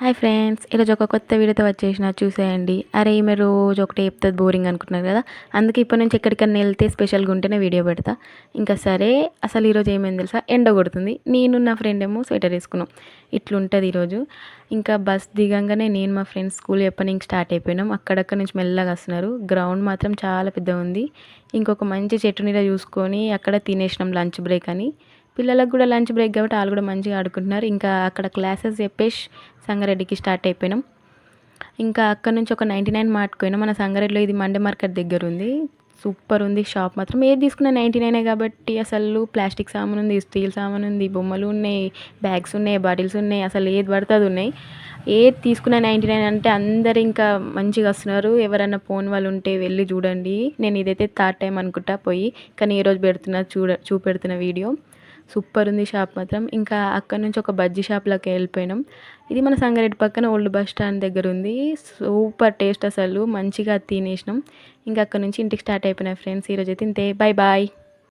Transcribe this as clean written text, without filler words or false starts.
Hi friends, ఈరోజు ఒక కొత్త వీడియోతో వచ్చేసిన చూసేయండి. అరే ఈమె రోజు ఒకటి చెప్తుంది బోరింగ్ అనుకుంటున్నారు కదా, అందుకే ఇప్పటి నుంచి ఎక్కడికన్నా వెళ్తే స్పెషల్గా ఉంటేనే వీడియో పెడతా. ఇంకా సరే, అసలు ఈరోజు ఏమైంది తెలుసా, ఎండ కొడుతుంది. నేను నా ఫ్రెండ్ ఏమో స్వెటర్ వేసుకున్నాం. ఇట్లుంటుంది ఈరోజు. ఇంకా బస్ దిగంగానే నేను మా ఫ్రెండ్స్ స్కూల్ చెప్పడానికి స్టార్ట్ అయిపోయినాం. అక్కడక్కడ నుంచి మెల్లగా వస్తున్నారు. గ్రౌండ్ మాత్రం చాలా పెద్దగా ఉంది. ఇంకొక మంచి చెట్టు నీడ చూసుకొని అక్కడ తినేసినాం లంచ్ బ్రేక్ అని. పిల్లలకు కూడా లంచ్ బ్రేక్ కాబట్టి వాళ్ళు కూడా మంచిగా ఆడుకుంటున్నారు. ఇంకా అక్కడ క్లాసెస్ చెప్పేసి సంగారెడ్డికి స్టార్ట్ అయిపోయినాం. ఇంకా అక్కడ నుంచి ఒక 99 మార్ట్కి పోయినాం. మన సంగారెడ్డిలో ఇది మండే మార్కెట్ దగ్గర ఉంది. సూపర్ ఉంది షాప్ మాత్రం. ఏది తీసుకున్నా 99 కాబట్టి అసలు ప్లాస్టిక్ సామాన్ ఉంది, స్టీల్ సామాన్ ఉంది, బొమ్మలు ఉన్నాయి, బ్యాగ్స్ ఉన్నాయి, బాటిల్స్ ఉన్నాయి, అసలు ఏది పడితే అది ఉన్నాయి. ఏది తీసుకున్నా 99 అంటే అందరు ఇంకా మంచిగా వస్తున్నారు. ఎవరైనా ఫోన్ వాళ్ళు ఉంటే వెళ్ళి చూడండి. నేను ఇదైతే థర్డ్ టైం అనుకుంటా పోయి, కానీ ఈరోజు పెడుతున్నా చూపెడుతున్న వీడియో. సూపర్ ఉంది షాప్ మాత్రం. ఇంకా అక్కడ నుంచి ఒక బజ్జీ షాప్లోకి వెళ్ళిపోయినాం. ఇది మన సంగారెడ్డి పక్కన ఓల్డ్ బస్ స్టాండ్ దగ్గర ఉంది. సూపర్ టేస్ట్, అసలు మంచిగా తినేసినాం. ఇంకా అక్కడ నుంచి ఇంటికి స్టార్ట్ అయిపోయినాయి ఫ్రెండ్స్. ఈరోజు అయితే ఇంతే, బాయ్ బాయ్.